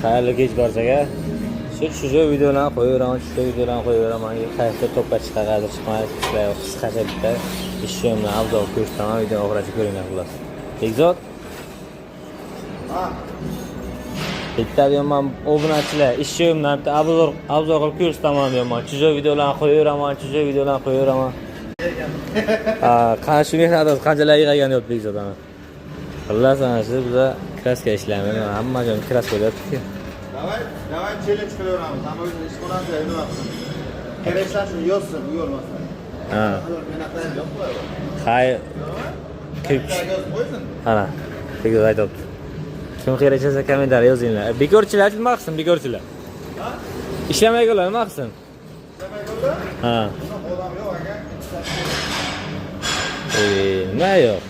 Xayrli kech barchaga. Shu videolarni qo'yaveraman, shu videolarni qo'yaveraman. Qayerda to'pga chiqadi, chiqmaydi, sizlar qisqacha bitta ishimni avzor ko'rsataman, video oxirigacha ko'ringlar xullas. Bekzod. Bitta deyman, obunachilar, ishimni bitta avzor qilib ko'rsataman deyman. Shu videolarni qo'yaveraman, shu videolarni qo'yaveraman. Qancha mehnat qanchalar yig'agan yo'q Bekzod ana. Xullas ana shu biza kraska ishlaymiz. Hamma joy kraska bo'lyapti-ku. Davay challenge qilaveramiz. Hamma o'zini ish qilamiz, aytmoqchi. Keraksa shuni yozsin, uyolmasdan. Xayr. Ana. Bekzod aytibdi. Kim kerak bo'lsa kommentariy yozinglar. Bekorchilar nima qilsin, bekorchilar? Ishlamaydiganlar nima qilsin? Ishlamaydiganlar? Ha. Odam yo'q aka. Nima yo'q?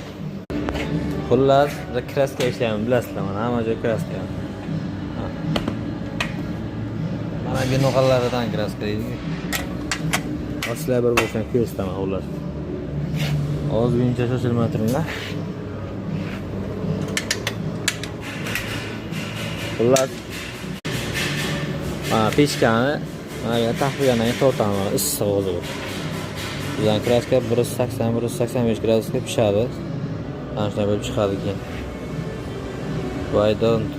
Xullas, biz kraska ishlaymiz, bilasizlar, mana hamma joy kraska. Mana bu noqallardan kraska deydi. Sizlar bir bo'lsa ko'rsataman xullas. Ozgincha shoshilmay turinglar. Xullas. Mana pechkani mana taxminan tortaman, issiq o'zi bu. Bizning kraska 180-185 gradusga pishadi. Ana shunday bo'lib chiqadi keyin.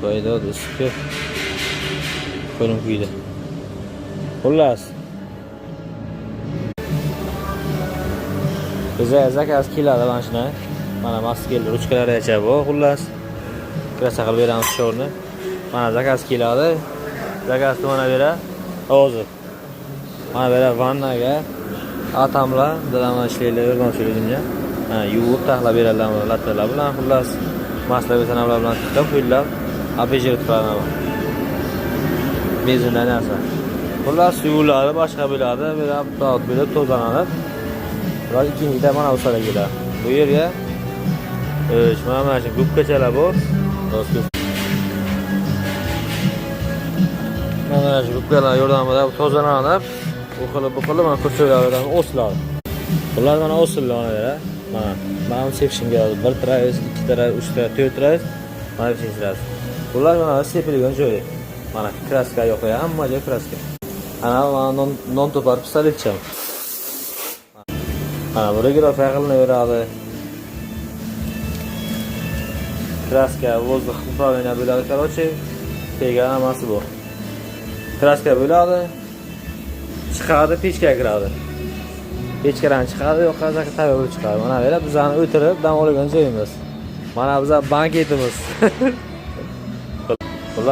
Voydod issiq. Qo'lim kuydi. Xullas. Bizga zakaz keladi mana shunday. Mana mas keldi, ruchkalarigacha bu xullas. Kraska qilib beramiz sho'rni. Mana zakaz keladi. Zakazni mana bera. Hozir. Mana bera vannaga atamlar, dadamlar ishlaylar, o'rganishlar. Yuvib taxlab beradilar lattalar bilan xullas. Maslaga sanavlar bilan tiklab qo'ydilar. Abejirib turadi. Bezindan narsa. Xullas yuviladi, boshqa bo'ladi, bo'lib tozlanadi. Biroq ikkinchida mana bu saraga keladi. Bu yerga mana shu gubkachalar bor. Mana shu gubkalar yordamida tozlanadi. Bu qilib mana ko'chalardan o'siladi. Bular mana o'siladi. Mana sepishimga 1 trays, 2 trays, 3 trays, 4 trays, mana shu trays. Bular mana sepilgan joyi. Mana kraska yo'q, hamma joy kraska. Ana non to'par pistoletcham. Mana bu regirofiya qilinaveradi. Kraska воздух управления bo'ladi, короче. Pegana hammasi bu. Kraska bo'ladi. Chiqadi, pechka kiradi. Pechkadan chiqadi, yo'q qazaqqa tayoq chiqadi. Mana bu bizani o'tirib dam olgan joyimiz. Mana biz banketimiz.